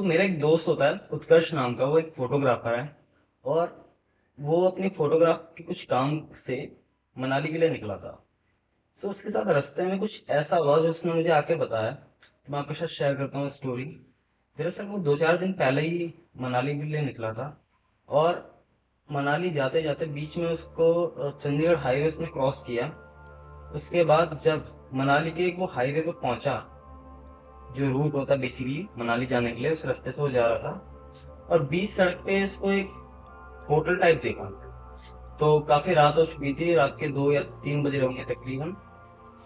मेरा एक दोस्त होता है उत्कर्ष नाम का। वो एक फोटोग्राफर है और वो अपनी फोटोग्राफ के कुछ काम से मनाली के लिए निकला था। उसके साथ रास्ते में कुछ ऐसा हुआ जो उसने मुझे आके बताया, तो मैं आपके साथ शेयर करता हूँ स्टोरी। दरअसल वो 2-4 दिन पहले ही मनाली के लिए निकला था और मनाली जाते जाते बीच में उसको चंडीगढ़ हाईवे उसने क्रॉस किया। उसके बाद जब मनाली के एक वो हाईवे पे पहुंचा, जो रूट होता है बेसिकली मनाली जाने के लिए, उस रास्ते से वो जा रहा था और बीच सड़क पे इसको एक होटल टाइप देखा। तो काफी रात हो चुकी थी, रात के 2 या 3 बजे होंगे तकरीबन।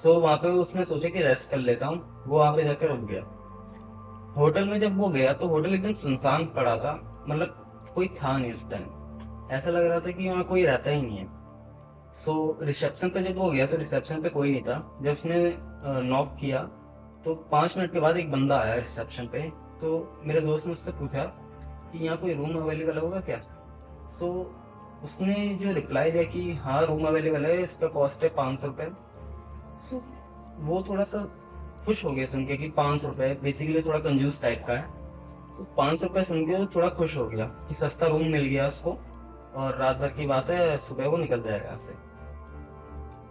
वहां पे उसने सोचा कि रेस्ट कर लेता हूँ, वो वहां पे जाकर रुक गया। होटल में जब वो गया तो होटल एकदम सुनसान पड़ा था, मतलब कोई था नहीं उस टाइम। ऐसा लग रहा था कि वहाँ कोई रहता ही नहीं है। रिसेप्शन पे जब वो गया तो रिसेप्शन पे कोई नहीं था। जब उसने नॉक किया तो 5 मिनट के बाद एक बंदा आया रिसेप्शन पे। तो मेरे दोस्त ने उससे पूछा कि यहाँ कोई रूम अवेलेबल होगा क्या। सो उसने जो रिप्लाई दिया कि हाँ रूम अवेलेबल है, इसका कॉस्ट है 500 रुपये। सो वो थोड़ा सा खुश हो गया सुन के कि 500 रुपये, बेसिकली थोड़ा कंजूस टाइप का है। 500 रुपये सुन के वो थोड़ा खुश हो गया कि सस्ता रूम मिल गया उसको, और रात भर की बात है, सुबह वो निकल जाएगा यहाँ से।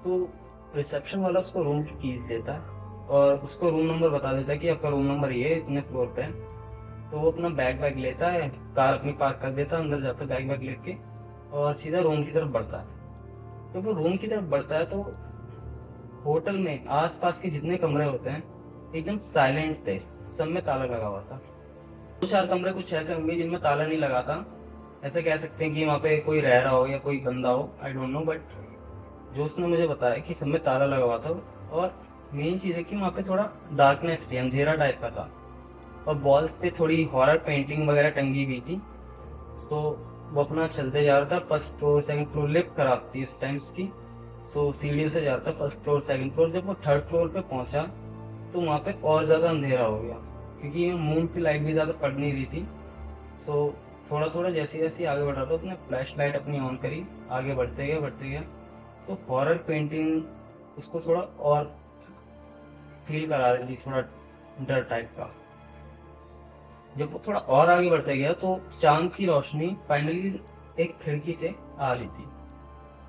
तो रिसेप्शन वाला उसको रूम की कीज देता है और उसको रूम नंबर बता देता है कि आपका रूम नंबर ये है, इतने फ्लोर पे है। तो वो अपना बैग बैग लेता है, कार अपनी पार्क कर देता है, अंदर जाता है बैग बैग लेके और सीधा रूम की तरफ बढ़ता है। जब वो रूम की तरफ बढ़ता है तो होटल में आसपास के जितने कमरे होते हैं एकदम साइलेंट थे, सब में ताला लगा हुआ था। 2-4 कमरे कुछ ऐसे होंगे जिनमें ताला नहीं लगा था। ऐसे कह सकते हैं कि वहाँ पे कोई रह रहा हो या कोई बंदा हो, आई डोंट नो, बट जो उसने मुझे बताया कि सब में ताला लगा हुआ था। और मेन चीज़ है कि वहाँ पे थोड़ा डार्कनेस थी, अंधेरा टाइप का था और वॉल्स पे थोड़ी हॉरर पेंटिंग वगैरह टंगी हुई थी। तो वो अपना चलते जा रहा था, first floor second floor, lift खराब थी उस टाइम की। सीढ़ियों से जा रहा था फर्स्ट फ्लोर सेकंड फ्लोर। जब वो थर्ड फ्लोर पे पहुंचा तो वहाँ पे और ज़्यादा अंधेरा हो गया, क्योंकि मून की लाइट भी ज़्यादा पड़ नहीं रही थी। सो थोड़ा थोड़ा जैसे जैसे आगे बढ़ रहा था, उसने फ्लैश लाइट अपनी ऑन करी, आगे बढ़ते गया बढ़ते गया। हॉरर पेंटिंग उसको थोड़ा और फील करा रही थी, थोड़ा डर टाइप का। जब वो थोड़ा और आगे बढ़ते गया तो चांद की रोशनी फाइनली एक खिड़की से आ रही थी।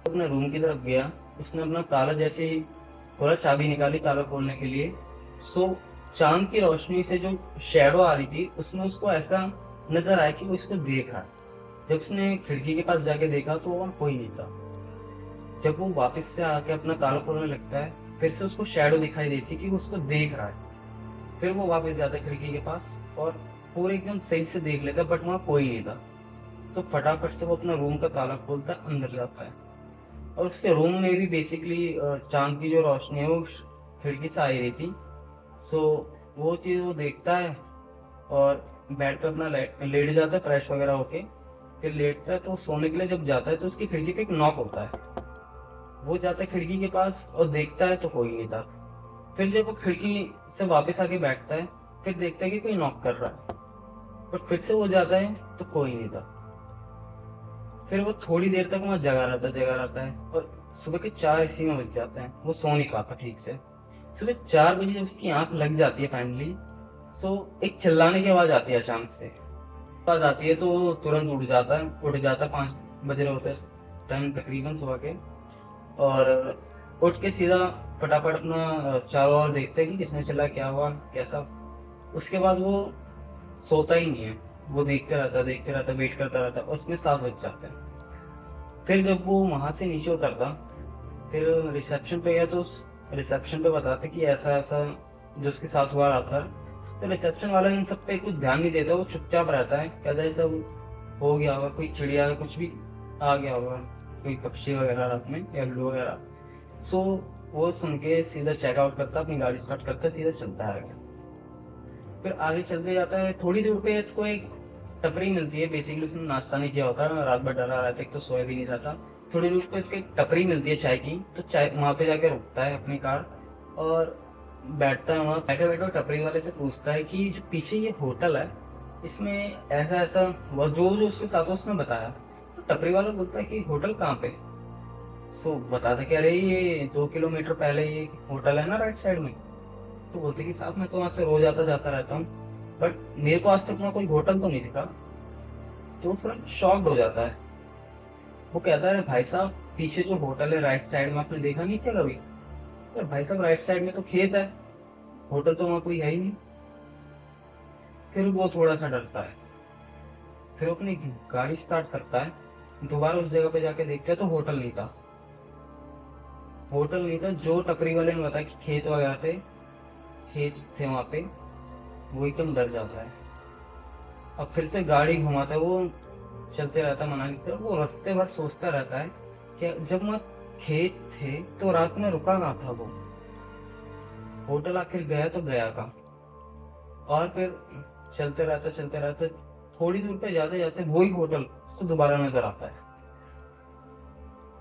अपने रूम की तरफ गया, उसने अपना ताला जैसे ही खोला, चाबी निकाली ताला खोलने के लिए। चांद की रोशनी से जो शैडो आ रही थी उसमें उसको ऐसा नजर आया कि वो इसको देख रहा है। जब उसने खिड़की के पास जाके देखा तो वहाँ कोई नहीं था। जब वो वापस से आके अपना ताला खोलने लगता है, फिर से उसको शैडो दिखाई देती कि वो उसको देख रहा है। फिर वो वापस जाता है खिड़की के पास और पूरे एकदम सही से देख लेता, बट वहाँ कोई नहीं था। फटाफट से वो अपना रूम का ताला खोलता है, अंदर जाता है और उसके रूम में भी बेसिकली चांद की जो रोशनी है वो खिड़की से आई रही थी। सो वो चीज़ वो देखता है और बेड पे अपना लेट जाता है फ्रेश वगैरह होके। फिर लेटता है तो सोने के लिए जब जाता है तो उसकी खिड़की पे एक नॉक होता है। वो जाता है खिड़की के पास और देखता है तो कोई नहीं था। फिर जब वो खिड़की से वापस आके बैठता है, फिर देखता है कि कोई नॉक कर रहा है, पर फिर से वो जाता है तो कोई नहीं था। फिर वो थोड़ी देर तक वहाँ जगा रहता है और सुबह के 4 इसी में बज जाते हैं, वो सो नहीं पाता ठीक से। सुबह 4 बजे जब उसकी आंख लग जाती है फाइनली, एक चिल्लाने की आवाज आती है अचानक से। आवाज आती है तो वो तुरंत उठ जाता है। 5 बज रहे होते हैं टाइम तकरीबन सुबह के। और उठ के सीधा फटाफट अपना चारों ओर देखते हैं कि किसने चिल्ला, क्या हुआ कैसा। उसके बाद वो सोता ही नहीं है, वो देखते रहता, वेट करता रहता, उसमें 7 बज जाते हैं। फिर जब वो वहां से नीचे उतरता, फिर रिसेप्शन पे गया तो रिसेप्शन पे बताते कि ऐसा ऐसा जो उसके साथ हुआ रहा था। तो रिसेप्शन वाला इन सब पे कुछ ध्यान नहीं देता, वो चुपचाप रहता है, कहता है सब हो गया होगा, कोई चिड़िया कुछ भी आ गया होगा, कोई पक्षी वगैरह रात में या ब्लू वगैरह। सो वो सुन के सीधा चेकआउट करता, अपनी गाड़ी स्टार्ट करता, सीधा चलता है आगे। फिर आगे चलते जाता है, थोड़ी दूर पे इसको एक टपरी मिलती है। बेसिकली उसने नाश्ता नहीं किया होता, रात भर डरा रहता है, एक तो सोया भी नहीं रहता। थोड़ी दूर पे इसको एक टपरी मिलती है चाय की, तो चाय वहाँ पे जाके रुकता है अपनी कार और बैठता है। वहाँ बैठे बैठे टपरी वाले से पूछता है कि जो पीछे ये होटल है, इसमें ऐसा ऐसा बस जो जो उसके साथ उसने बताया। तो टपरी वाला बोलता है कि होटल कहाँ पे। बताता कि अरे ये 2 किलोमीटर पहले ये होटल है ना राइट साइड में। तो बोलते कि साहब मैं तो वहाँ से रोज आता जाता रहता हूँ। बट मेरे को आज तक वहाँ कोई होटल तो नहीं दिखा। तो वो थोड़ा शॉक्ड हो जाता है। वो कहता है भाई साहब पीछे जो होटल है राइट साइड में, आपने देखा नहीं क्या कभी? तो भाई साहब राइट साइड में तो खेत है, होटल तो वहाँ कोई है ही नहीं। फिर वो थोड़ा सा डरता है, फिर अपनी गाड़ी स्टार्ट करता है, दोबारा उस जगह पे जाके देखता है तो होटल नहीं था। होटल नहीं था, जो टपरी वाले ने बताया कि खेत वगैरह थे, खेत थे वहाँ पे। वो एकदम डर जाता है। अब फिर से गाड़ी घुमाता है, वो चलते रहता है मनाली की तरफ। वो रास्ते भर सोचता रहता है कि जब वहाँ खेत थे तो रात में रुका कहाँ था वो, होटल आखिर गया तो गया कहाँ। और फिर चलते रहते थोड़ी दूर पे जाते जाते वही होटल उसको दोबारा नजर आता है।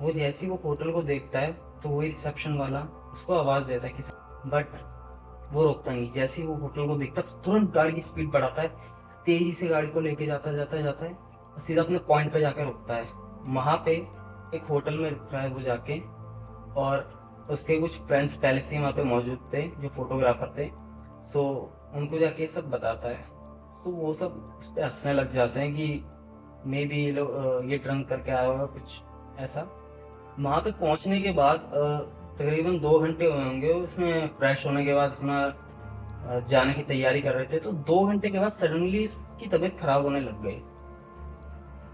वो जैसे ही वो होटल को देखता है तो वही रिसेप्शन वाला उसको आवाज देता है किसी, बट वो रोकता नहीं। जैसे ही वो होटल को देखता है तुरंत गाड़ी की स्पीड बढ़ाता है, तेजी से गाड़ी को लेके जाता है और सीधा अपने पॉइंट पे जाके रुकता है। वहां पे एक होटल में रुक रहा है वो जाके, और उसके कुछ फ्रेंड्स पहले से ही वहाँ पे मौजूद थे जो फोटोग्राफर थे। सो उनको जाके ये सब बताता है। तो वो सब उस पर हंसने लग जाते हैं कि मे बी ये लोग ये ड्रंक करके आया होगा कुछ ऐसा। वहाँ पे पहुँचने के बाद तकरीबन 2 घंटे हुए होंगे उसमें फ्रेश होने के बाद, अपना जाने की तैयारी कर रहे थे। तो 2 घंटे के बाद सडनली उसकी तबीयत खराब होने लग गई।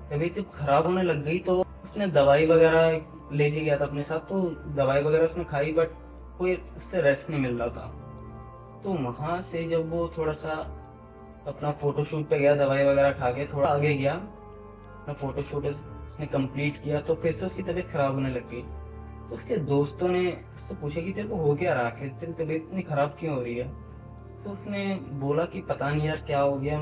तबीयत जब खराब होने लग गई तो उसने दवाई वगैरह लेके गया था अपने साथ, तो दवाई वगैरह उसने खाई, बट कोई उससे रेस्ट नहीं मिल रहा था। तो वहाँ से जब वो थोड़ा सा अपना फोटोशूट पे गया, दवाई वगैरह खा के थोड़ा आगे गया, अपना फोटोशूट उसने कंप्लीट किया, तो फिर से उसकी तबीयत खराब होने लग गई। तो उसके दोस्तों ने उससे पूछा कि तेरे को हो क्या रहा है, तेरी तबीयत इतनी खराब क्यों हो रही है? तो उसने बोला कि पता नहीं यार क्या हो गया,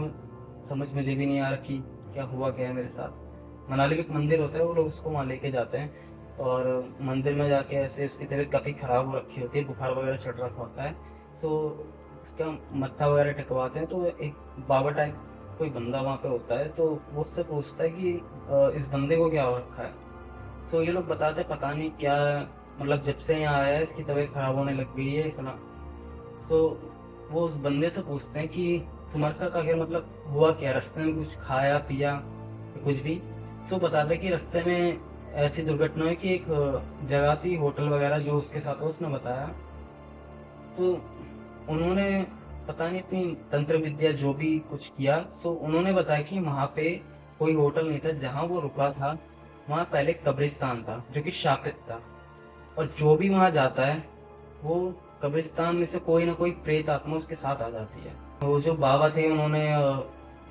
समझ मुझे भी नहीं आ रहा कि क्या हुआ क्या है मेरे साथ। मनाली में एक मंदिर होता है, वो लोग उसको वहाँ लेके जाते हैं और मंदिर में जाके ऐसे उसकी तबीयत काफ़ी ख़राब हो रखी होती है, बुखार वगैरह चढ़ रखा होता है। सो उसका मत्था वगैरह टेकवाते हैं। तो एक बाबा टाइप कोई बंदा वहाँ पे होता है, तो वो उससे पूछता है कि इस बंदे को क्या हो रखा है? सो ये लोग बताते पता नहीं क्या, मतलब जब से यहाँ आया है इसकी तबीयत खराब होने लग गई है इतना। सो वो उस बंदे से पूछते हैं कि तुम्हारे साथ आखिर मतलब हुआ क्या, रास्ते में कुछ खाया पिया या कुछ भी? सो बताते कि रास्ते में ऐसी दुर्घटना हुई कि एक जगह थी होटल वगैरह जो उसके साथ उसने बताया। तो उन्होंने पता नहीं अपनी तंत्र विद्या जो भी कुछ किया। सो उन्होंने बताया कि वहाँ पे कोई होटल नहीं था जहाँ वो रुका था, वहाँ पहले कब्रिस्तान था जो कि शापित था। और जो भी वहाँ जाता है वो कब्रिस्तान में से कोई ना कोई प्रेत आत्मा उसके साथ आ जाती है। वो जो बाबा थे उन्होंने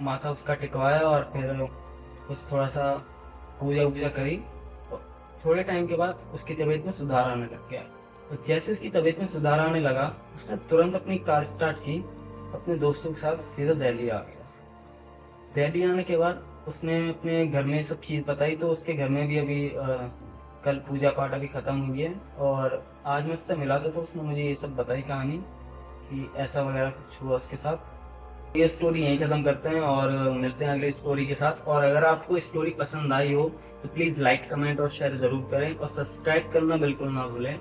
माथा उसका टिकवाया और फिर कुछ थोड़ा सा पूजा वूजा करी। और थोड़े टाइम के बाद उसकी तबीयत में सुधार आने लग गया। तो जैसे उसकी तबीयत में सुधार आने लगा उसने तुरंत अपनी कार स्टार्ट की, अपने दोस्तों के साथ सीधा दिल्ली आ गया। दिल्ली आने के बाद उसने अपने घर में सब चीज़ बताई। तो उसके घर में भी अभी कल पूजा पाठ अभी ख़त्म हुई है, और आज मैं उससे मिला था तो उसने मुझे ये सब बताई कहानी कि ऐसा वगैरह कुछ हुआ उसके साथ। ये स्टोरी यहीं ख़त्म करते हैं और मिलते हैं अगली स्टोरी के साथ। और अगर आपको स्टोरी पसंद आई हो तो प्लीज़ लाइक कमेंट और शेयर ज़रूर करें, और सब्सक्राइब करना बिल्कुल ना भूलें।